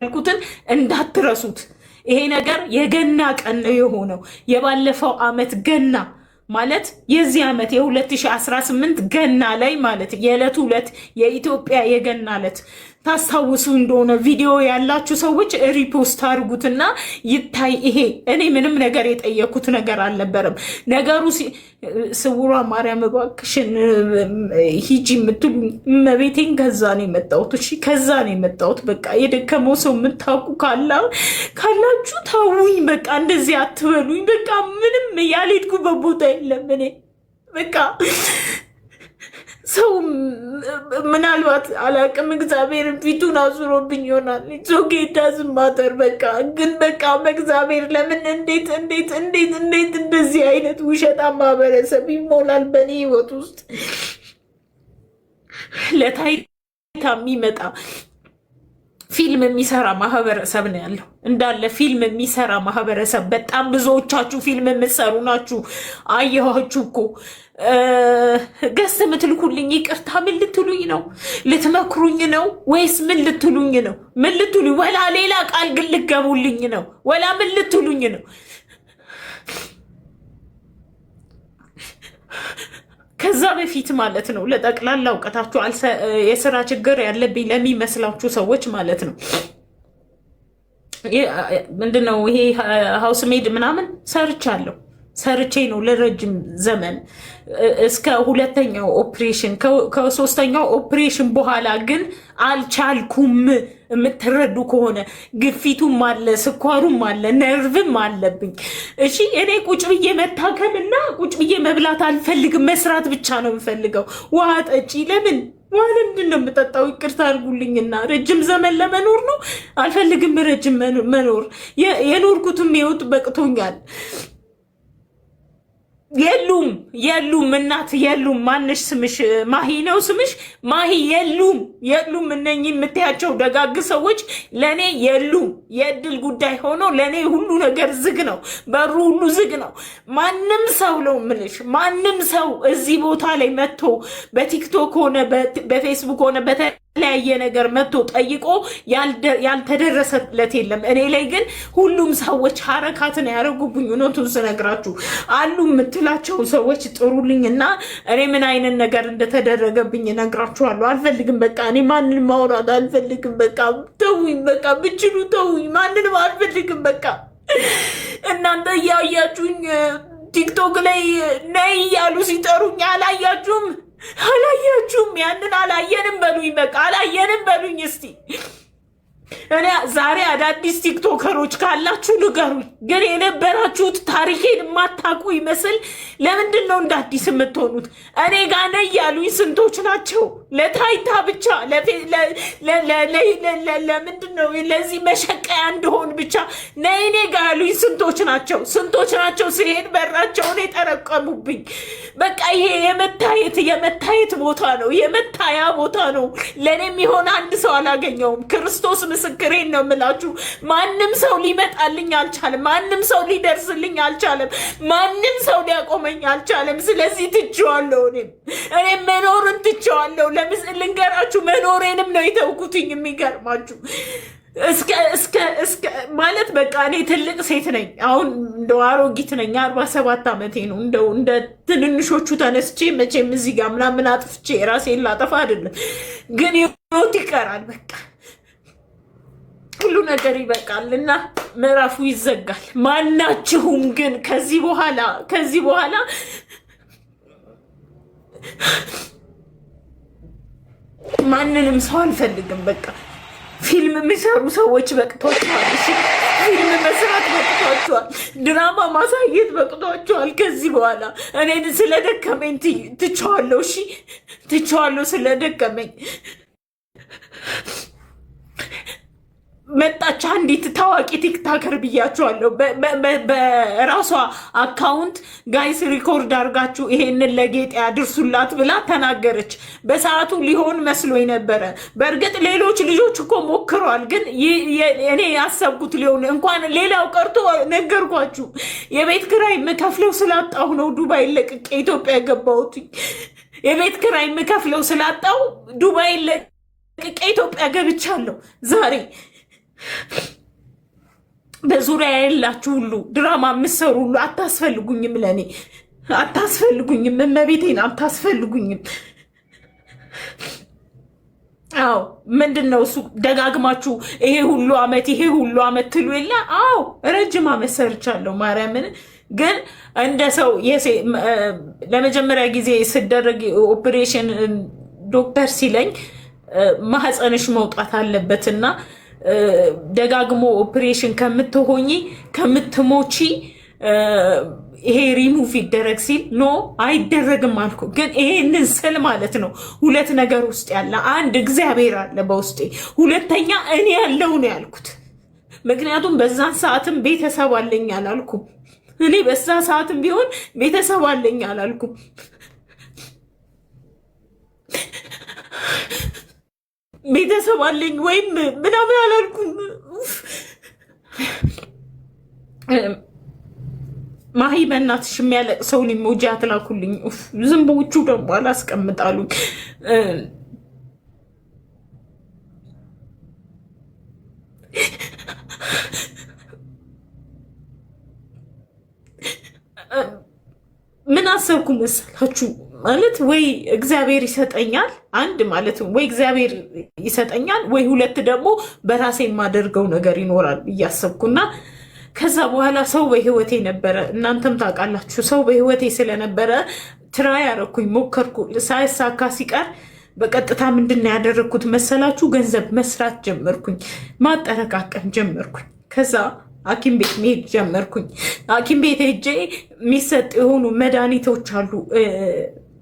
ያልኩትን እንዳትረሱት። ይሄ ነገር የገና ቀን ነው የሆነው። የባለፈው አመት ገና ማለት የዚህ አመት የ2018 ገና ላይ ማለት የዕለቱ ዕለት የኢትዮጵያ የገና ዕለት ታስታውሱ እንደሆነ ቪዲዮ ያላችሁ ሰዎች ሪፖስት አድርጉትና ይታይ። ይሄ እኔ ምንም ነገር የጠየኩት ነገር አልነበረም። ነገሩ ስውሯ ማርያም እባክሽን ሂጂ የምትሉ መቤቴን ከዛ ነው የመጣሁት። እሺ ከዛ ነው የመጣሁት። በቃ የደከመው ሰው የምታውቁ ካላችሁ ታውኝ። በቃ እንደዚህ አትበሉኝ። በቃ ምንም ያልሄድኩበት ቦታ የለም። እኔ በቃ ሰው ምናልባት አላቅም እግዚአብሔርን ፊቱን አዙሮብኝ ይሆናል። ጌታ ዝማተር በቃ ግን በቃ በእግዚአብሔር ለምን እንዴት እንደዚህ አይነት ውሸታ ማህበረሰብ ይሞላል በእኔ ህይወት ውስጥ? ለታይታ የሚመጣ ፊልም የሚሰራ ማህበረሰብ ነው ያለው። እንዳለ ፊልም የሚሰራ ማህበረሰብ በጣም ብዙዎቻችሁ ፊልም የምትሰሩ ናችሁ። አየኋችሁ እኮ ገስ ምትልኩልኝ። ይቅርታ ምን ልትሉኝ ነው? ልትመክሩኝ ነው ወይስ ምን ልትሉኝ ነው? ምን ልትሉኝ? ወላ ሌላ ቃል ግን ልገቡልኝ ነው? ወላ ምን ልትሉኝ ነው? ከዛ በፊት ማለት ነው ለጠቅላላ እውቀታችሁ የስራ ችግር ያለብኝ ለሚመስላችሁ ሰዎች ማለት ነው ምንድነው ይሄ ሃውስ ሜድ ምናምን ሰርቼ ነው ለረጅም ዘመን እስከ ሁለተኛው ኦፕሬሽን። ከሶስተኛው ኦፕሬሽን በኋላ ግን አልቻልኩም። የምትረዱ ከሆነ ግፊቱም አለ፣ ስኳሩም አለ፣ ነርቭም አለብኝ። እሺ እኔ ቁጭ ብዬ መታከምና ቁጭ ብዬ መብላት አልፈልግም። መስራት ብቻ ነው የምፈልገው። ውሃ ጠጪ። ለምን ውሃ ለምንድን ነው የምጠጣው? ይቅርታ አድርጉልኝና ረጅም ዘመን ለመኖር ነው። አልፈልግም ረጅም መኖር። የኖርኩትም ህይወት በቅቶኛል። የሉም እናት የሉም። ማነሽ ስምሽ? ማሂ ነው ስምሽ? ማሂ የሉም። እነኚህ የምታያቸው ደጋግ ሰዎች ለእኔ የሉም። የእድል ጉዳይ ሆኖ ለእኔ ሁሉ ነገር ዝግ ነው፣ በሩ ሁሉ ዝግ ነው። ማንም ሰው ነው የምልሽ፣ ማንም ሰው እዚህ ቦታ ላይ መጥቶ በቲክቶክ ሆነ በፌስቡክ ሆነ በተለያየ ነገር መጥቶ ጠይቆ ያልተደረሰለት የለም። እኔ ላይ ግን ሁሉም ሰዎች ሀረካትን ያደረጉብኝ። እውነቱን ስነግራችሁ አሉ የምትላቸው ሰዎች ጥሩልኝ እና እኔ ምን አይነት ነገር እንደተደረገብኝ እነግራችኋለሁ። አልፈልግም በቃ እኔ ማንንም ማውራት አልፈልግም። በቃ ተውኝ፣ በቃ ብችሉ ተውኝ። ማንንም አልፈልግም በቃ። እናንተ እያያችሁኝ ቲክቶክ ላይ ነይ እያሉ ሲጠሩኝ አላያችሁም? ያንን አላየንም በሉኝ። በቃ አላየንም በሉኝ እስቲ። እኔ ዛሬ አዳዲስ ቲክቶከሮች ካላችሁ ንገሩኝ። ግን የነበራችሁት ታሪኬን የማታውቁ ይመስል ለምንድን ነው እንደ አዲስ የምትሆኑት? እኔ ጋር ነይ ያሉኝ ስንቶች ናቸው? ለታይታ ብቻ ለምንድን ነው ለዚህ መሸቀያ እንደሆን ብቻ ነይ እኔ ጋር ያሉኝ ስንቶች ናቸው? ሲሄድ በራቸውን የጠረቀሙብኝ። በቃ ይሄ የመታየት ቦታ ነው፣ የመታያ ቦታ ነው። ለእኔም የሆነ አንድ ሰው አላገኘውም። ክርስቶስ ምስክሬን ነው የምላችሁ። ማንም ሰው ሊመጣልኝ አልቻለም። ማንም ሰው ሊደርስልኝ አልቻለም። ማንም ሰው ሊያቆመኝ አልቻለም። ስለዚህ ትቼዋለሁ። እኔም መኖርን ትቼዋለሁ። ልንገራችሁ መኖሬንም ነው የተውኩትኝ። የሚገርማችሁ እስከ ማለት በቃ እኔ ትልቅ ሴት ነኝ። አሁን እንደው አሮጊት ነኝ። 47 ዓመቴ ነው። እንደው እንደ ትንንሾቹ ተነስቼ መቼም እዚህ ጋር ምናምን አጥፍቼ ራሴን ላጠፋ አይደለም፣ ግን ህይወት ይቀራል። በቃ ሁሉ ነገር ይበቃል እና ምዕራፉ ይዘጋል። ማናችሁም ግን ከዚህ በኋላ ማንንም ሰው አልፈልግም። በቃ ፊልም የሚሰሩ ሰዎች በቅቷቸዋል። ፊልም መስራት በቅቷቸዋል። ድራማ ማሳየት በቅቷቸዋል። ከዚህ በኋላ እኔ ስለደከመኝ ትቼዋለሁ። እሺ ትቼዋለሁ ስለደከመኝ። መጣች አንዲት ታዋቂ ቲክታከር ብያቸዋለሁ። በራሷ አካውንት ጋይስ ሪኮርድ አድርጋችሁ ይሄንን ለጌጤ ያድርሱላት ብላ ተናገረች። በሰዓቱ ሊሆን መስሎኝ ነበረ። በእርግጥ ሌሎች ልጆች እኮ ሞክረዋል፣ ግን እኔ ያሰብኩት ሊሆን እንኳን ሌላው ቀርቶ ነገርኳችሁ። የቤት ኪራይ የምከፍለው ስላጣሁ ነው ዱባይ ለቅቄ ኢትዮጵያ የገባሁት። የቤት ኪራይ የምከፍለው ስላጣሁ ዱባይ ለቅቄ ኢትዮጵያ ገብቻለሁ ዛሬ በዙሪያ ያላችሁ ሁሉ ድራማ የምትሰሩ ሁሉ አታስፈልጉኝም፣ ለእኔ አታስፈልጉኝም፣ እመቤቴን አታስፈልጉኝም። አዎ ምንድን ነው እሱ ደጋግማችሁ ይሄ ሁሉ አመት ትሉ የለ? አዎ ረጅም አመት ሰርቻለሁ ማርያምን። ግን እንደ ሰው ለመጀመሪያ ጊዜ ስደረግ ኦፕሬሽን ዶክተር ሲለኝ ማህፀንሽ መውጣት አለበትና ደጋግሞ ኦፕሬሽን ከምትሞቺ ይሄ ሪሙቭ ይደረግ ሲል ኖ አይደረግም አልኩ። ግን ይሄንን ስል ማለት ነው ሁለት ነገር ውስጥ ያለ አንድ እግዚአብሔር አለ በውስጤ፣ ሁለተኛ እኔ ያለው ነው ያልኩት። ምክንያቱም በዛን ሰዓትም ቤተሰብ አለኝ አላልኩም። እኔ በዛ ሰዓትም ቢሆን ቤተሰብ አለኝ አላልኩም። ቤተሰብ አለኝ ወይም ምናምን አላልኩም። ማሂ በእናትሽ የሚያለቅሰውን ኢሞጂ አትላኩልኝ። ዝንቦቹ ደግሞ አላስቀምጣሉኝ። ምን አሰብኩ መሰላችሁ? ማለት ወይ እግዚአብሔር ይሰጠኛል፣ አንድ ማለት ወይ እግዚአብሔር ይሰጠኛል፣ ወይ ሁለት ደግሞ በራሴ የማደርገው ነገር ይኖራል እያሰብኩና ከዛ በኋላ ሰው በህይወቴ ነበረ። እናንተም ታውቃላችሁ፣ ሰው በህይወቴ ስለነበረ ትራይ ያረኩኝ፣ ሞከርኩ። ሳይሳካ ሲቀር በቀጥታ ምንድን ነው ያደረግኩት መሰላችሁ? ገንዘብ መስራት ጀመርኩኝ፣ ማጠረቃቀም ጀመርኩኝ። ከዛ ሐኪም ቤት መሄድ ጀመርኩኝ። ሐኪም ቤት ሄጄ የሚሰጥ የሆኑ መድኃኒቶች አሉ፣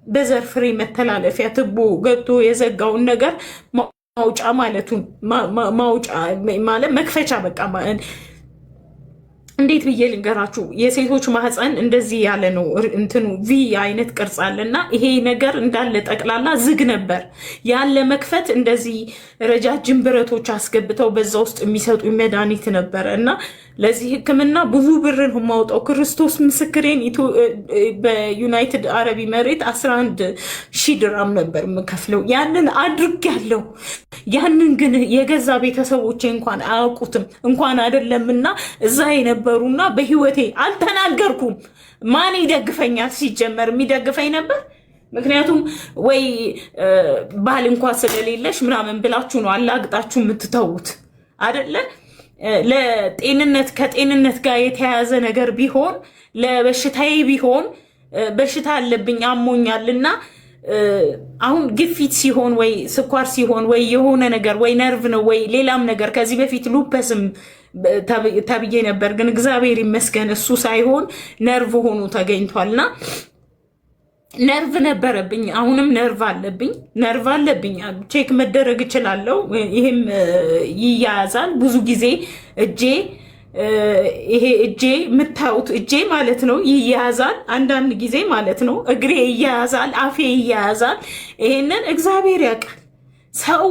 በዘር ፍሬ መተላለፊያ ትቦ ገብቶ የዘጋውን ነገር ማውጫ ማለቱን ማውጫ ማለት መክፈቻ በቃ እንዴት ብዬ ልንገራችሁ? የሴቶች ማህፀን እንደዚህ ያለ ነው፣ እንትኑ ቪ አይነት ቅርጽ አለና ይሄ ነገር እንዳለ ጠቅላላ ዝግ ነበር። ያለ መክፈት እንደዚህ ረጃጅም ብረቶች አስገብተው በዛ ውስጥ የሚሰጡ መድኃኒት ነበረ እና ለዚህ ሕክምና ብዙ ብር ነው የማውጣው። ክርስቶስ ምስክሬን በዩናይትድ አረብ ኤሚሬት 11,000 ድራም ነበር የምከፍለው። ያንን አድርጌያለሁ። ያንን ግን የገዛ ቤተሰቦቼ እንኳን አያውቁትም። እንኳን አይደለምና እዛ የነበሩና በህይወቴ አልተናገርኩም። ማን ይደግፈኛል? ሲጀመር የሚደግፈኝ ነበር። ምክንያቱም ወይ ባል እንኳን ስለሌለሽ ምናምን ብላችሁ ነው አላግጣችሁ የምትተዉት አይደለ? ለጤንነት ከጤንነት ጋር የተያያዘ ነገር ቢሆን ለበሽታዬ ቢሆን በሽታ አለብኝ አሞኛልና አሁን ግፊት ሲሆን ወይ ስኳር ሲሆን ወይ የሆነ ነገር ወይ ነርቭ ነው ወይ ሌላም ነገር ከዚህ በፊት ሉፐስም ተብዬ ነበር። ግን እግዚአብሔር ይመስገን እሱ ሳይሆን ነርቭ ሆኖ ተገኝቷልና ነርቭ ነበረብኝ። አሁንም ነርቭ አለብኝ። ቼክ መደረግ እችላለሁ። ይሄም ይያያዛል ብዙ ጊዜ ይሄ እጄ የምታዩት እጄ ማለት ነው ይያያዛል። አንዳንድ ጊዜ ማለት ነው እግሬ ይያያዛል፣ አፌ ይያያዛል። ይሄንን እግዚአብሔር ያውቃል። ሰው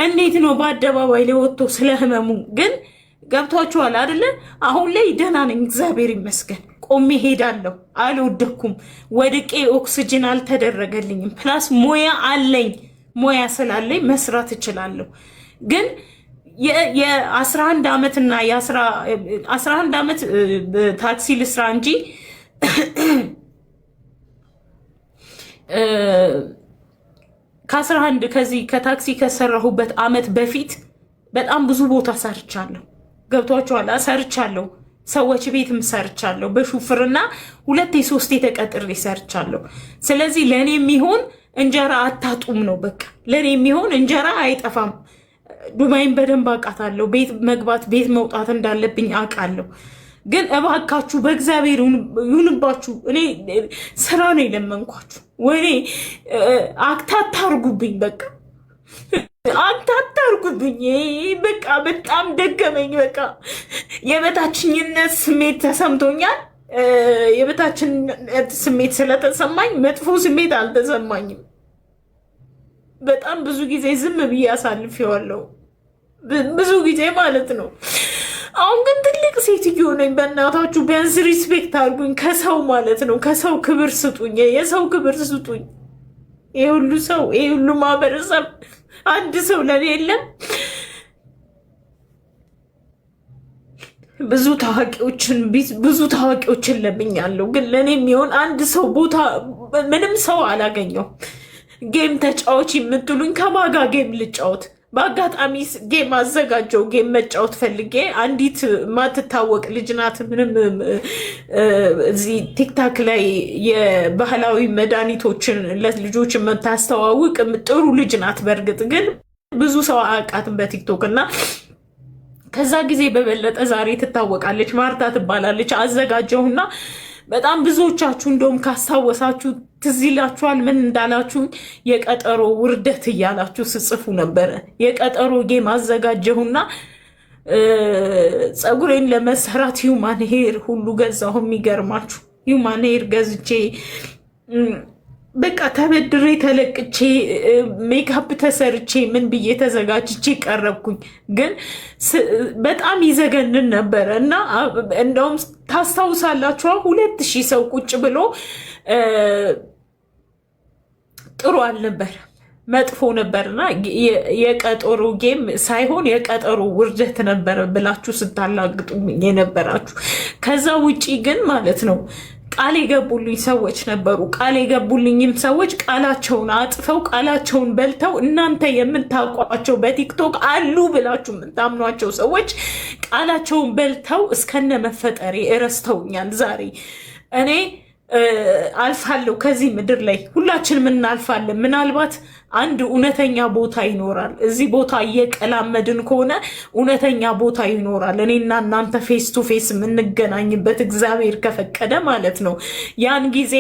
እንዴት ነው በአደባባይ ላይ ወጥቶ ስለ ህመሙ ግን ገብቷችኋል አይደለ? አሁን ላይ ደህና ነኝ እግዚአብሔር ይመስገን። ቆሜ ሄዳለሁ፣ አልወደኩም። ወድቄ ኦክሲጅን አልተደረገልኝም። ፕላስ ሙያ አለኝ። ሙያ ስላለኝ መስራት እችላለሁ። ግን የ11 ዓመት እና የ11 ዓመት ታክሲ ልስራ እንጂ ከ11 ከዚህ ከታክሲ ከሰራሁበት ዓመት በፊት በጣም ብዙ ቦታ ሰርቻለሁ። ገብቷችኋል? ሰርቻለሁ። ሰዎች ቤትም ሰርቻለሁ። በሹፍርና 2-3 ተቀጥሬ ሰርቻለሁ። ስለዚህ ለኔ የሚሆን እንጀራ አታጡም ነው በቃ። ለኔ የሚሆን እንጀራ አይጠፋም። ዱባይን በደንብ አውቃታለሁ። ቤት መግባት ቤት መውጣት እንዳለብኝ አውቃለሁ። ግን እባካችሁ በእግዚአብሔር ይሁንባችሁ። እኔ ስራ ነው የለመንኳችሁ። ወኔ አክታታ አርጉብኝ፣ በቃ አታታርጉብኝ። በቃ በጣም ደገመኝ። በቃ የበታችኝነት ስሜት ተሰምቶኛል። የበታችኝነት ስሜት ስለተሰማኝ መጥፎ ስሜት አልተሰማኝም። በጣም ብዙ ጊዜ ዝም ብዬ አሳልፌዋለሁ። ብዙ ጊዜ ማለት ነው። አሁን ግን ትልቅ ሴትዮ ነኝ። በእናታችሁ ቢያንስ ሪስፔክት አድርጉኝ። ከሰው ማለት ነው ከሰው ክብር ስጡኝ። የሰው ክብር ስጡኝ። ይሄ ሁሉ ሰው ይሄ ሁሉ ማህበረሰብ አንድ ሰው ለኔ የለም። ብዙ ታዋቂዎችን ለምኛለሁ፣ ግን ለእኔ የሚሆን አንድ ሰው ቦታ ምንም ሰው አላገኘው። ጌም ተጫዎች የምትሉኝ ከማጋ ጌም ልጫወት? በአጋጣሚ ጌም አዘጋጀው። ጌም መጫወት ፈልጌ አንዲት ማትታወቅ ልጅ ናት። ምንም እዚህ ቲክታክ ላይ የባህላዊ መድኃኒቶችን ለልጆች የምታስተዋውቅ ጥሩ ልጅ ናት። በእርግጥ ግን ብዙ ሰው አያውቃትም በቲክቶክ እና ከዛ ጊዜ በበለጠ ዛሬ ትታወቃለች። ማርታ ትባላለች። አዘጋጀሁና በጣም ብዙዎቻችሁ እንደውም ካስታወሳችሁ ትዝ ይላችኋል። ምን እንዳላችሁ የቀጠሮ ውርደት እያላችሁ ስጽፉ ነበረ። የቀጠሮ ጌም አዘጋጀሁና ፀጉሬን ለመሰራት ሂውማን ሄር ሁሉ ገዛሁ። የሚገርማችሁ ሂውማን ሄር ገዝቼ በቃ ተበድሬ ተለቅቼ ሜካፕ ተሰርቼ ምን ብዬ ተዘጋጅቼ ቀረብኩኝ። ግን በጣም ይዘገንን ነበረ እና እንደውም ታስታውሳላችኋ 2000 ሰው ቁጭ ብሎ ጥሩ አልነበረ፣ መጥፎ ነበርና የቀጠሮ ጌም ሳይሆን የቀጠሮ ውርደት ነበረ ብላችሁ ስታላግጡ የነበራችሁ። ከዛ ውጪ ግን ማለት ነው ቃል የገቡልኝ ሰዎች ነበሩ። ቃል የገቡልኝም ሰዎች ቃላቸውን አጥፈው ቃላቸውን በልተው እናንተ የምታውቋቸው በቲክቶክ አሉ ብላችሁ የምታምኗቸው ሰዎች ቃላቸውን በልተው እስከነ መፈጠሬ እረስተውኛል። ዛሬ እኔ አልፋለሁ ከዚህ ምድር ላይ ሁላችንም እናልፋለን። ምናልባት አንድ እውነተኛ ቦታ ይኖራል። እዚህ ቦታ እየቀላመድን ከሆነ እውነተኛ ቦታ ይኖራል። እኔና እናንተ ፌስ ቱ ፌስ የምንገናኝበት እግዚአብሔር ከፈቀደ ማለት ነው። ያን ጊዜ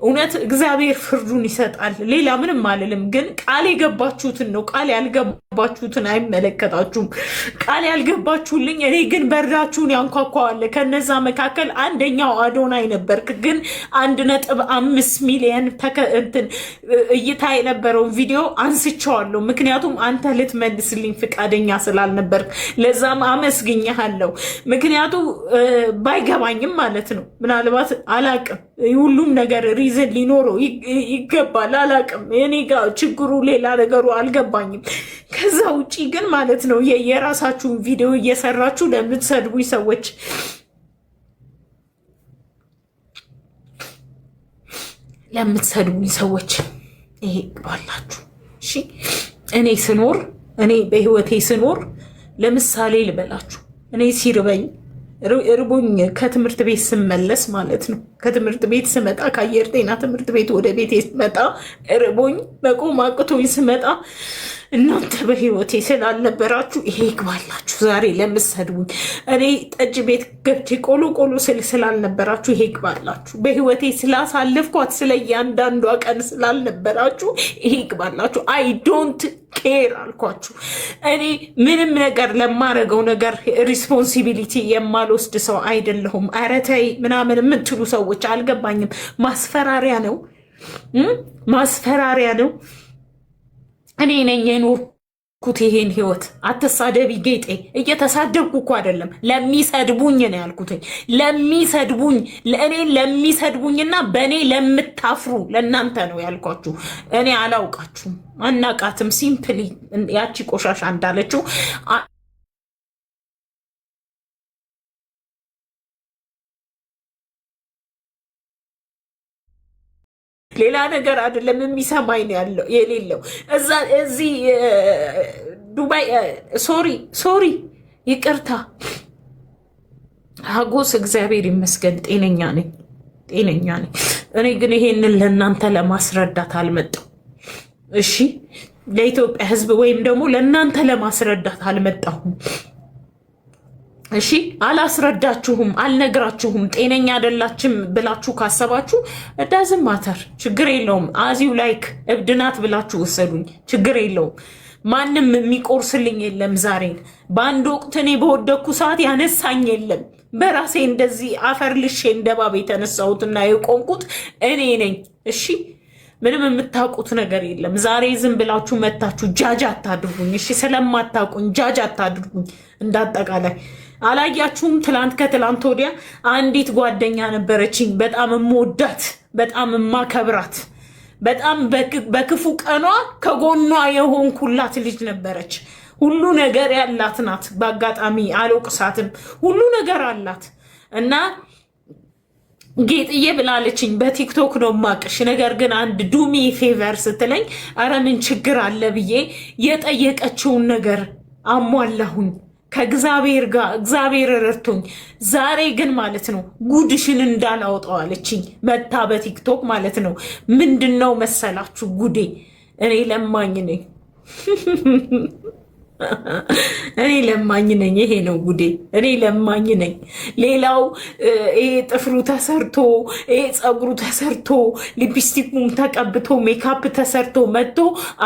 እውነት እግዚአብሔር ፍርዱን ይሰጣል። ሌላ ምንም አልልም። ግን ቃል የገባችሁትን ነው። ቃል ያልገባችሁትን አይመለከታችሁም። ቃል ያልገባችሁልኝ እኔ ግን በራችሁን ያንኳኳዋለ። ከነዛ መካከል አንደኛው አዶናይ ነበርክ። ግን 1.5 ሚሊዮን እይታ የነበረውን ቪዲዮ አንስቼዋለሁ። ምክንያቱም አንተ ልትመልስልኝ ፍቃደኛ ስላልነበር ለዛም አመስግኛለሁ። ምክንያቱም ባይገባኝም ማለት ነው። ምናልባት አላቅም፣ ሁሉም ነገር ሪዝን ሊኖረው ይገባል። አላቅም፣ እኔ ጋር ችግሩ ሌላ ነገሩ አልገባኝም። ከዛ ውጪ ግን ማለት ነው የራሳችሁን ቪዲዮ እየሰራችሁ ለምትሰድቡኝ ሰዎች ይሄ ባላችሁ እሺ፣ እኔ በህይወቴ ስኖር ለምሳሌ ልበላችሁ። እኔ ሲርበኝ እርቦኝ ከትምህርት ቤት ስመለስ ማለት ነው፣ ከትምህርት ቤት ስመጣ ከአየር ጤና ትምህርት ቤት ወደ ቤቴ ስመጣ እርቦኝ መቆም አቅቶኝ ስመጣ እናንተ በህይወቴ ስላልነበራችሁ ይሄ ይግባላችሁ። ዛሬ ለምትሰድቡኝ እኔ ጠጅ ቤት ገብቼ ቆሎ ስላልነበራችሁ ይሄ ይግባላችሁ። በህይወቴ ስላሳለፍኳት ስለ እያንዳንዷ ቀን ስላልነበራችሁ ይሄ ይግባላችሁ። አይ ዶንት ኬር አልኳችሁ። እኔ ምንም ነገር ለማረገው ነገር ሪስፖንሲቢሊቲ የማልወስድ ሰው አይደለሁም። ኧረ ተይ ምናምን የምትሉ ሰዎች አልገባኝም። ማስፈራሪያ ነው። እኔ ነኝ የኖርኩት ይሄን ህይወት። አትሳደቢ ጌጤ። እየተሳደብኩ እኮ አይደለም፣ ለሚሰድቡኝ ነው ያልኩት። ለሚሰድቡኝ፣ እኔን ለሚሰድቡኝና በእኔ ለምታፍሩ ለእናንተ ነው ያልኳችሁ። እኔ አላውቃችሁም፣ አናቃትም። ሲምፕሊ ያቺ ቆሻሻ እንዳለችው ሌላ ነገር አይደለም። የሚሰማኝ ነው ያለው የሌለው እዚህ ዱባይ። ሶሪ ይቅርታ ሀጎስ፣ እግዚአብሔር ይመስገን ጤነኛ ነኝ። እኔ ግን ይሄንን ለእናንተ ለማስረዳት አልመጣሁ። እሺ፣ ለኢትዮጵያ ሕዝብ ወይም ደግሞ ለእናንተ ለማስረዳት አልመጣሁም። እሺ፣ አላስረዳችሁም፣ አልነግራችሁም። ጤነኛ አይደላችም ብላችሁ ካሰባችሁ ዳዝም ማተር፣ ችግር የለውም። አዚው ላይክ እብድናት ብላችሁ ወሰዱኝ፣ ችግር የለውም። ማንም የሚቆርስልኝ የለም። ዛሬን በአንድ ወቅት እኔ በወደኩ ሰዓት ያነሳኝ የለም። በራሴ እንደዚህ አፈር ልሼ እንደባብ የተነሳሁትና የቆምኩት እኔ ነኝ። እሺ፣ ምንም የምታውቁት ነገር የለም። ዛሬ ዝም ብላችሁ መታችሁ ጃጅ አታድርጉኝ። እሺ፣ ስለማታውቁኝ ጃጅ አታድርጉኝ። እንዳጠቃላይ አላያችሁም? ከትላንት ወዲያ አንዲት ጓደኛ ነበረችኝ፣ በጣም የምወዳት በጣም የማከብራት በጣም በክፉ ቀኗ ከጎኗ የሆንኩላት ልጅ ነበረች። ሁሉ ነገር ያላት ናት። በአጋጣሚ አልወቅሳትም፣ ሁሉ ነገር አላት። እና ጌጥዬ ብላለችኝ በቲክቶክ ነው ማቅሽ፣ ነገር ግን አንድ ዱሚ ፌቨር ስትለኝ አረ ምን ችግር አለ ብዬ የጠየቀችውን ነገር አሟላሁኝ ከእግዚአብሔር ጋር። እግዚአብሔር ረድቶኝ ዛሬ ግን ማለት ነው ጉድሽን እንዳላወጣው አለችኝ መታ በቲክቶክ ማለት ነው። ምንድነው መሰላችሁ ጉዴ? እኔ ለማኝ ነኝ እኔ ለማኝ ነኝ። ይሄ ነው ጉዴ። እኔ ለማኝ ነኝ። ሌላው ይሄ ጥፍሩ ተሰርቶ ይሄ ፀጉሩ ተሰርቶ ሊፕስቲኩም ተቀብቶ ሜካፕ ተሰርቶ መጥቶ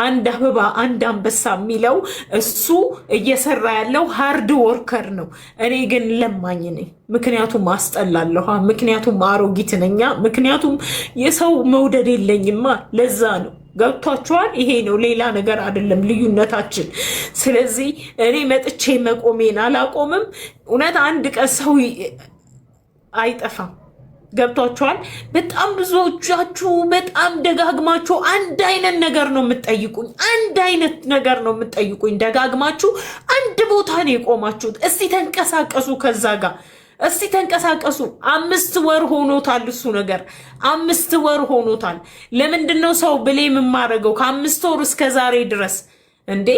አንድ አበባ አንድ አንበሳ የሚለው እሱ እየሰራ ያለው ሃርድ ወርከር ነው። እኔ ግን ለማኝ ነኝ። ምክንያቱም አስጠላለሁ። ምክንያቱም አሮጊት ነኛ። ምክንያቱም የሰው መውደድ የለኝማ። ለዛ ነው። ገብቷችኋል? ይሄ ነው፣ ሌላ ነገር አይደለም ልዩነታችን። ስለዚህ እኔ መጥቼ መቆሜን አላቆምም። እውነት አንድ ቀን ሰው አይጠፋም። ገብቷችኋል? በጣም ብዙዎቻችሁ በጣም ደጋግማችሁ አንድ አይነት ነገር ነው የምትጠይቁኝ። አንድ አይነት ነገር ነው የምትጠይቁኝ ደጋግማችሁ። አንድ ቦታ ነው የቆማችሁት። እስቲ ተንቀሳቀሱ ከዛ ጋር እስቲ ተንቀሳቀሱ። 5 ወር ሆኖታል እሱ ነገር 5 ወር ሆኖታል። ለምንድን ነው ሰው ብሌም የማደርገው ከ5 ወር እስከ ዛሬ ድረስ እንዴ?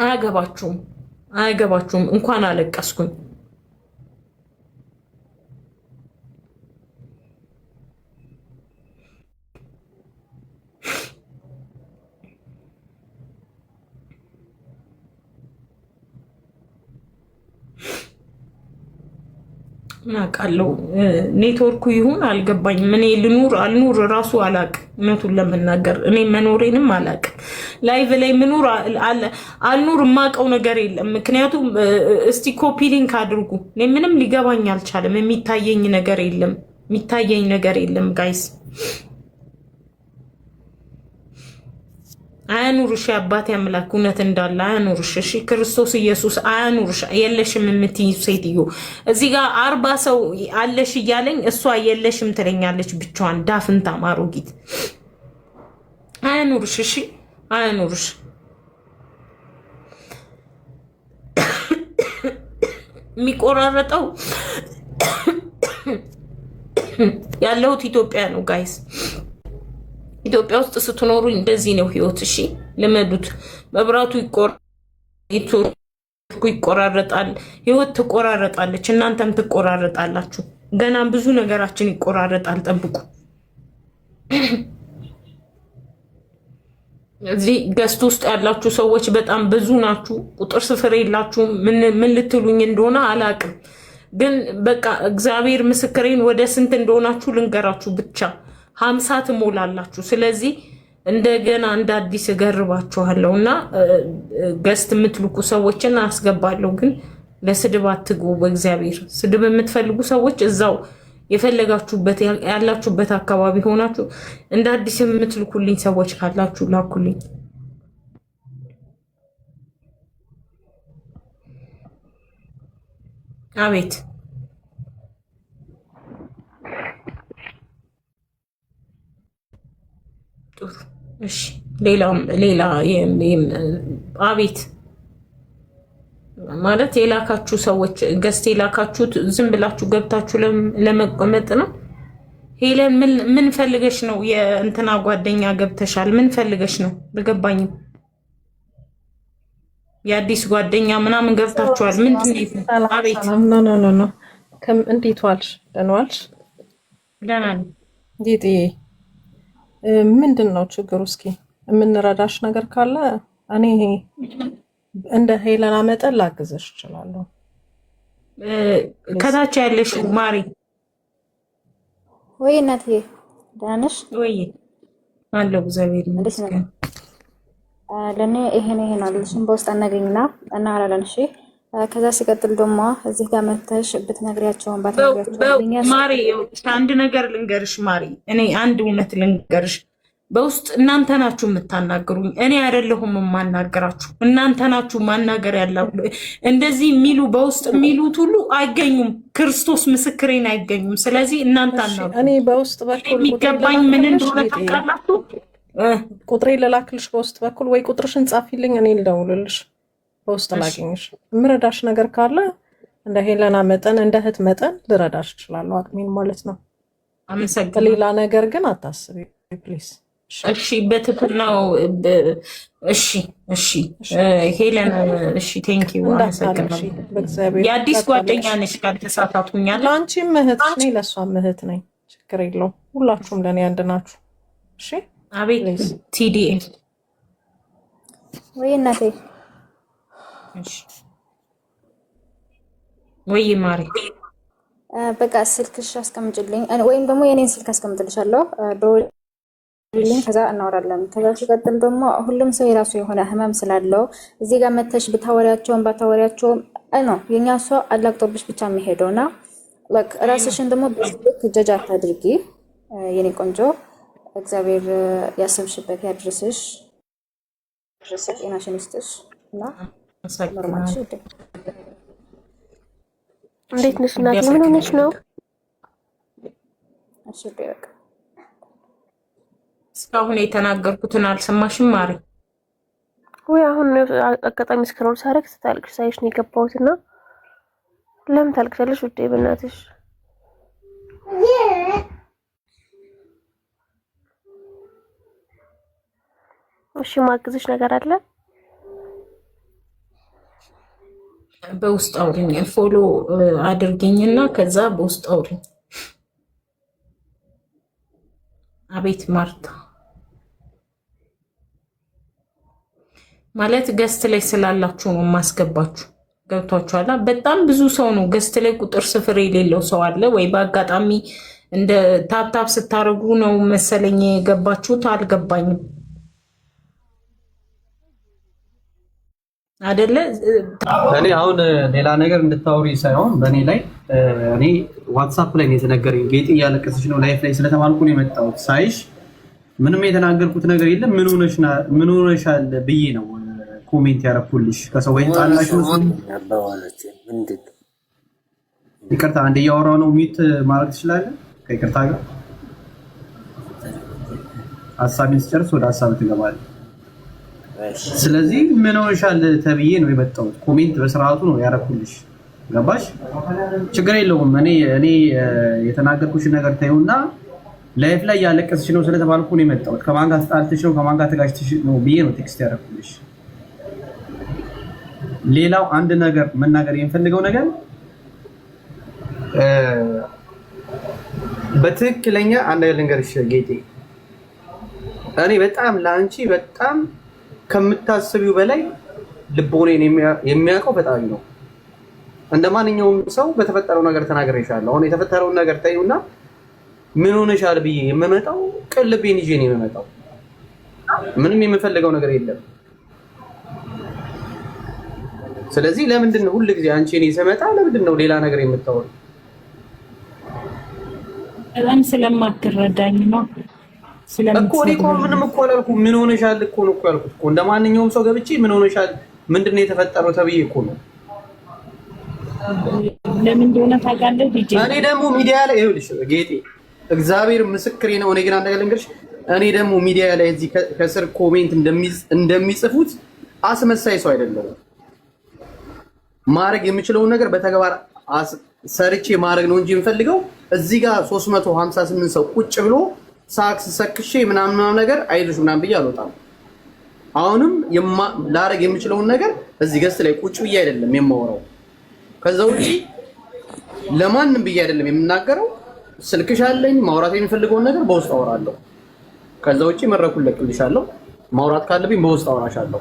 አያገባችሁም። እንኳን አለቀስኩኝ። ናቃለው ኔትወርኩ ይሁን አልገባኝም። እኔ ልኑር አልኑር ራሱ አላቅም። እውነቱን ለመናገር እኔ መኖሬንም አላቅም። ላይቭ ላይ ምኑር አልኑር የማውቀው ነገር የለም። ምክንያቱም እስቲ ኮፒ ሊንክ አድርጉ። እኔ ምንም ሊገባኝ አልቻለም። የሚታየኝ ነገር የለም ጋይስ። አያኑርሽ አባቴ አምላክ እውነት እንዳለ አያኑርሽ። እሺ ክርስቶስ ኢየሱስ አያኑርሽ። የለሽም የምትይ ሴትዮ እዚህ ጋር 40 ሰው አለሽ እያለኝ እሷ የለሽም ትለኛለች ብቻዋን። ዳፍንታ ማሮጊት አያኑርሽ። እሺ አያኑርሽ። የሚቆራረጠው ያለሁት ኢትዮጵያ ነው ጋይስ። ኢትዮጵያ ውስጥ ስትኖሩ እንደዚህ ነው ህይወት። እሺ ልመዱት። መብራቱ ይቆራረጣል፣ ህይወት ትቆራረጣለች፣ እናንተም ትቆራረጣላችሁ። ገና ብዙ ነገራችን ይቆራረጣል። ጠብቁ። እዚህ ገስት ውስጥ ያላችሁ ሰዎች በጣም ብዙ ናችሁ። ቁጥር ስፍር የላችሁም። ምን ልትሉኝ እንደሆነ አላቅም፣ ግን በቃ እግዚአብሔር ምስክሬን ወደ ስንት እንደሆናችሁ ልንገራችሁ ብቻ 50 ትሞላላችሁ። ስለዚህ እንደገና እንደ አዲስ እገርባችኋለሁ እና ገስት የምትልኩ ሰዎችን አስገባለሁ። ግን ለስድብ አትግቡ። በእግዚአብሔር ስድብ የምትፈልጉ ሰዎች እዛው የፈለጋችሁበት ያላችሁበት አካባቢ ሆናችሁ እንደ አዲስ የምትልኩልኝ ሰዎች ካላችሁ ላኩልኝ። አቤት ጥሩ። እሺ ሌላ አቤት ማለት የላካችሁ ሰዎች ገስት የላካችሁት ዝም ብላችሁ ገብታችሁ ለመቆመጥ ነው። ሄለን ምን ፈልገሽ ነው? የእንትና ጓደኛ ገብተሻል። ምን ፈልገሽ ነው? አልገባኝም። የአዲስ ጓደኛ ምናምን ገብታችኋል። ምንድን ነው? አቤት ኖ እንዴት ዋልሽ? ደህና ዋልሽ? ደህና ነኝ። ምንድን ነው ችግሩ? እስኪ የምንረዳሽ ነገር ካለ እኔ እንደ ሄለና መጠን ላግዘሽ እችላለሁ። ከታች ያለሽ ማሪ ወይ እናቴ ደህና ነሽ ወይ? አለሁ እግዚአብሔር ይመስገን። ለኔ ይሄን አለሽም በውስጥ አናገኝና እናወራለን። እሺ ከዛ ሲቀጥል ደግሞ እዚህ ጋር መተሽ ብትነግሪያቸውን ባትነግሪያቸው ማሪ አንድ ነገር ልንገርሽ ማሪ፣ እኔ አንድ እውነት ልንገርሽ። በውስጥ እናንተ ናችሁ የምታናገሩኝ፣ እኔ አይደለሁም የማናገራችሁ። እናንተ ናችሁ ማናገር ያለው። እንደዚህ የሚሉ በውስጥ የሚሉት ሁሉ አይገኙም። ክርስቶስ ምስክሬን አይገኙም። ስለዚህ እናንተ አናሉ። እኔ በውስጥ በኩል የሚገባኝ ምን እንደሆነ ታውቃላችሁ? ቁጥሬ ልላክልሽ በውስጥ በኩል ወይ ቁጥርሽን ጻፊልኝ፣ እኔ ልደውልልሽ፣ በውስጥ ላገኝሽ። የምረዳሽ ነገር ካለ እንደ ሄለና መጠን እንደ እህት መጠን ልረዳሽ እችላለሁ፣ አቅሜን ማለት ነው። አመሰግናለሁ። ሌላ ነገር ግን አታስቢ ፕሊዝ። እሺ በትክክልናው። እሺ ሄለን፣ እሺ ቴንክ ዩ አመሰግናለሁ። የአዲስ ጓደኛ ነሽ ካልተሳሳትኩኛል። ለአንቺም እህት ነኝ ለእሷም እህት ነኝ፣ ችግር የለውም። ሁላችሁም ለእኔ አንድ ናችሁ። እሺ አቤት ቲዲኤ ወይ እናቴ፣ ወይ ማሪ፣ በቃ ስልክሽ አስቀምጭልኝ ወይም ደግሞ የኔን ስልክ አስቀምጥልሻለሁ ደውልልኝ፣ ከዛ እናወራለን። ከዛ ሲቀጥል ደግሞ ሁሉም ሰው የራሱ የሆነ ህመም ስላለው እዚህ ጋር መተሽ ብታወሪያቸውም ባታወሪያቸውም ነው የኛ ሰው አላቅጦብሽ ብቻ የሚሄደውና ራስሽን ደግሞ በስልክ ጀጅ አታድርጊ የኔ ቆንጆ። እግዚአብሔር ያሰብሽበት ያድርስሽ፣ ጤናሽን ይስጥሽ እና ኖርማልሽ። እንዴት ነሽ እናቴ? ምን ሆነሽ ነው? እሺ በቃ እስካሁን የተናገርኩትን አልሰማሽም ማሪ? ወይ አሁን አጋጣሚ ስክሮል ሳረግ ስታልቅሽ ሳይሽ ነው የገባሁትና ለምን ታልቅሻለሽ ውዴ? በእናትሽ እሺ ማግዝሽ ነገር አለ? በውስጥ አውሪኝ፣ ፎሎ አድርገኝና ከዛ በውስጥ አውሪኝ። አቤት ማርታ ማለት ገስት ላይ ስላላችሁ ነው የማስገባችሁ። ገብቷችኋል? በጣም ብዙ ሰው ነው ገስት ላይ ቁጥር ስፍር የሌለው ሰው አለ ወይ በአጋጣሚ እንደ ታፕታፕ ስታደርጉ ነው መሰለኝ የገባችሁት። አልገባኝም አይደለ? እኔ አሁን ሌላ ነገር እንድታወሪ ሳይሆን በእኔ ላይ እኔ ዋትሳፕ ላይ ነው የተነገረኝ። ጌጤ እያለቀሰች ነው ላይፍ ላይ ስለተባልኩ ነው የመጣሁት። ሳይሽ ምንም የተናገርኩት ነገር የለም። ምን ሆነሻል ብዬ ነው ኮሜንት ያረኩልሽ። ከሰው ወይ ጣላሽ ነው። ይቅርታ አንዴ እያወራሁ ነው። ሚት ማድረግ ትችላለህ ከይቅርታ ጋር ሀሳቤን ስጨርስ ወደ ሀሳብ ትገባለህ። ስለዚህ ምን ሆነሻል ተብዬ ነው የመጣሁት። ኮሜንት በስርዓቱ ነው ያረኩልሽ። ገባሽ? ችግር የለውም። እኔ የተናገርኩሽ ነገር ታዩና ላይፍ ላይ ያለቀስሽ ነው ስለተባልኩ ነው የመጣሁት። ከማን ጋር ተጣልተሽ ነው ከማን ጋር ተጋጭተሽ ነው ብዬ ነው ቴክስት ያረኩልሽ። ሌላው አንድ ነገር መናገር የምፈልገው ነገር በትክክለኛ አንድ ነገር ልንገርሽ ጌጤ፣ እኔ በጣም ለአንቺ በጣም ከምታስቢው በላይ ልቦኔን የሚያውቀው ፈጣሪ ነው። እንደ ማንኛውም ሰው በተፈጠረው ነገር ተናግሬሻለሁ። አሁን የተፈጠረውን ነገር ታዩና ምን ሆነሻል ብዬ የምመጣው ቅልቤን ይዤ ነው የምመጣው። ምንም የምፈልገው ነገር የለም። ስለዚህ ለምንድን ነው ሁሉ ጊዜ አንቺ እኔ ስመጣ ለምንድን ነው ሌላ ነገር የምታወሪው? በጣም ስለማትረዳኝ ነው እኮ እኔ እኮ ምንም እኮ አላልኩም። ምን ሆነሻል እኮ ነው ያልኩት እኮ። እንደ ማንኛውም ሰው ገብቼ ምን ሆነሻል ምንድን ነው የተፈጠረው ተብዬ እኮ ነው። ለምን እንደሆነ ታውቃለህ? እኔ ደግሞ ሚዲያ ላይ ይኸውልሽ ጌጤ እግዚአብሔር ምስክሬ ነው። እኔ ግን አንድ ነገር ልንገርሽ፣ እኔ ደግሞ ሚዲያ ላይ እዚህ ከስር ኮሜንት እንደሚጽፉት አስመሳይ ሰው አይደለም። ማድረግ የምችለውን ነገር በተግባር ሰርቼ ማድረግ ነው እንጂ የምፈልገው እዚህ ጋር 358 ሰው ቁጭ ብሎ ሳክስ ሰክሼ ምናምን ነገር አይዞሽ ምናምን ብዬ አልወጣም። አሁንም ላደርግ የምችለውን ነገር እዚህ ገስት ላይ ቁጭ ብዬ አይደለም የማወራው። ከዛ ውጪ ለማንም ብዬ አይደለም የምናገረው። ስልክሽ አለኝ፣ ማውራት የሚፈልገውን ነገር በውስጥ አወራለሁ። ከዛ ውጪ መድረኩን ለቅልሻለሁ። ማውራት ካለብኝ በውስጥ አወራሻለሁ።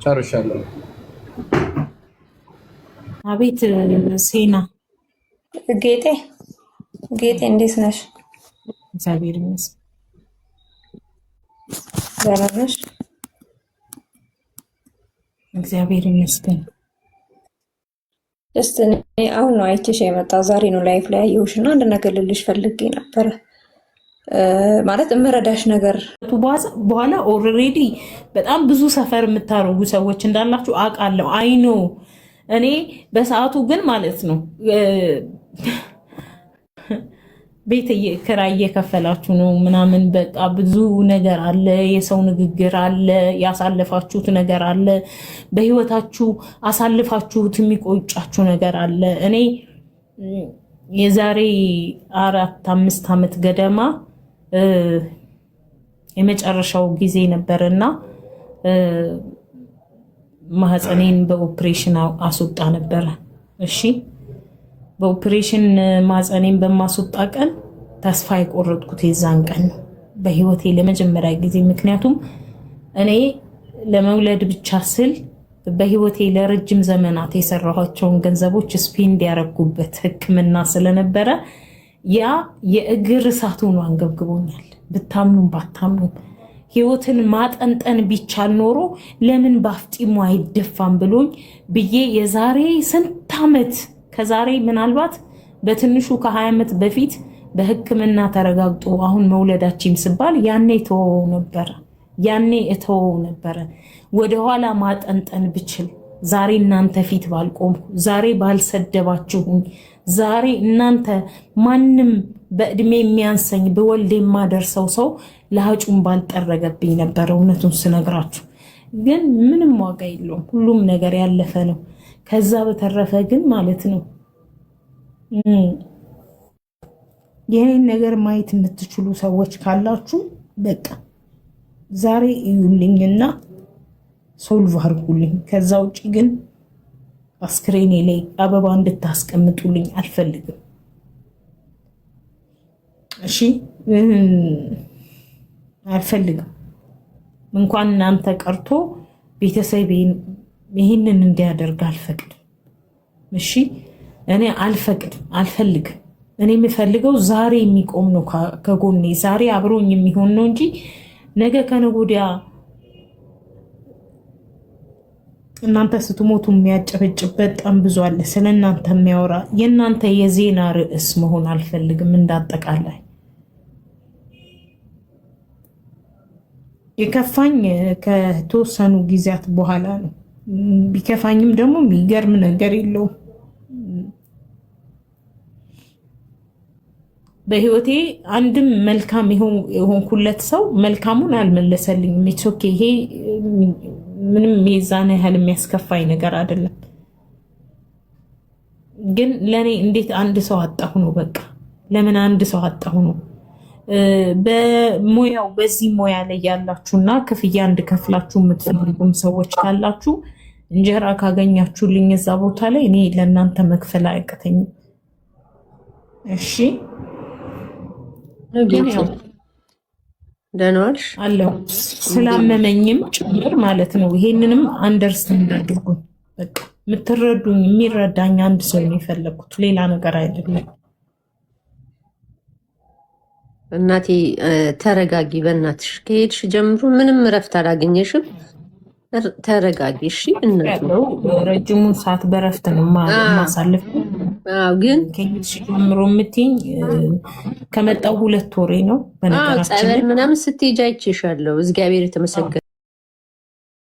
ጨርሻለሁ። አቤት ሴና ጌጤ እንዴት ነሽ? እግዚአብሔር ይመስገን። ደህና ነሽ? እግዚአብሔር ይመስገን። ጀስት እኔ አሁን ነው አይቼሽ የመጣው። ዛሬ ነው ላይፍ ላይ ያየሁሽ እና አንድ ነገር ልልሽ ፈልጌ ነበረ። ማለት እምረዳሽ ነገር በኋላ ኦልሬዲ በጣም ብዙ ሰፈር የምታደርጉ ሰዎች እንዳላችሁ አውቃለሁ። አይኖ እኔ በሰዓቱ ግን ማለት ነው ቤት ኪራይ እየከፈላችሁ ነው ምናምን፣ በቃ ብዙ ነገር አለ፣ የሰው ንግግር አለ፣ ያሳለፋችሁት ነገር አለ፣ በህይወታችሁ አሳልፋችሁት የሚቆጫችሁ ነገር አለ። እኔ የዛሬ 4-5 ዓመት ገደማ የመጨረሻው ጊዜ ነበርና ማህፀኔን በኦፕሬሽን አስወጣ ነበረ። እሺ በኦፕሬሽን ማህፀኔን በማስወጣ ቀን ተስፋ የቆረጥኩት የዛን ቀን ነው በህይወቴ ለመጀመሪያ ጊዜ። ምክንያቱም እኔ ለመውለድ ብቻ ስል በህይወቴ ለረጅም ዘመናት የሰራኋቸውን ገንዘቦች ስፔንድ ያረጉበት ሕክምና ስለነበረ ያ የእግር እሳት ሆኖ አንገብግቦኛል። ብታምኑም ባታምኑም ህይወትን ማጠንጠን ቢቻል ኖሮ ለምን ባፍጢሙ አይደፋም ብሎኝ ብዬ የዛሬ ስንት ዓመት ከዛሬ ምናልባት በትንሹ ከ20 ዓመት በፊት በሕክምና ተረጋግጦ አሁን መውለዳችን ስባል ያኔ እተወው ነበረ። ወደኋላ ማጠንጠን ብችል ዛሬ እናንተ ፊት ባልቆምኩ፣ ዛሬ ባልሰደባችሁኝ፣ ዛሬ እናንተ ማንም በእድሜ የሚያንሰኝ በወልድ የማደርሰው ሰው ለሀጩን ባልጠረገብኝ ነበር። እውነቱን ስነግራችሁ ግን ምንም ዋጋ የለውም። ሁሉም ነገር ያለፈ ነው። ከዛ በተረፈ ግን ማለት ነው ይህን ነገር ማየት የምትችሉ ሰዎች ካላችሁ በቃ ዛሬ እዩልኝና ሶልቭ አድርጉልኝ። ከዛ ውጭ ግን አስክሬኔ ላይ አበባ እንድታስቀምጡልኝ አልፈልግም። እሺ አልፈልግም። እንኳን እናንተ ቀርቶ ቤተሰቤን ይህንን እንዲያደርግ አልፈቅድም። እሺ እኔ አልፈልግም። እኔ የምፈልገው ዛሬ የሚቆም ነው ከጎኔ፣ ዛሬ አብሮኝ የሚሆን ነው እንጂ ነገ ከነገ ወዲያ እናንተ ስትሞቱ የሚያጨበጭብ በጣም ብዙ አለ። ስለ እናንተ የሚያወራ የእናንተ የዜና ርዕስ መሆን አልፈልግም። እንዳጠቃላይ የከፋኝ ከተወሰኑ ጊዜያት በኋላ ነው። ቢከፋኝም ደግሞ የሚገርም ነገር የለውም። በህይወቴ አንድም መልካም የሆንኩለት ሰው መልካሙን አልመለሰልኝም። ኦኬ ይሄ ምንም የዛን ያህል የሚያስከፋኝ ነገር አይደለም። ግን ለኔ እንዴት አንድ ሰው አጣሁ ነው። በቃ ለምን አንድ ሰው አጣሁ ነው። በሙያው በዚህ ሙያ ላይ ያላችሁና ክፍያ እንድከፍላችሁ የምትፈልጉም ሰዎች ካላችሁ እንጀራ ካገኛችሁልኝ እዛ ቦታ ላይ እኔ ለእናንተ መክፈል አያቅተኝም። እሺ ደናልሽ አለው ስላመመኝም ጭምር ማለት ነው። ይሄንንም አንደርስታንድ አድርጉኝ። በቃ የምትረዱኝ የሚረዳኝ አንድ ሰው ነው የፈለኩት፣ ሌላ ነገር አይደለም። እናቴ ተረጋጊ፣ በእናትሽ ከሄድሽ ጀምሮ ምንም እረፍት አላገኘሽም። ተረጋጊ እሺ። እናት ረጅሙን ሰዓት በረፍት ነው ማሳለፍ። ግን ከሄድሽ ጀምሮ የምትይኝ ከመጣው 2 ወሬ ነው። ጸበል ምናምን ስትሄጂ አይቼሻለሁ። እግዚአብሔር የተመሰገነ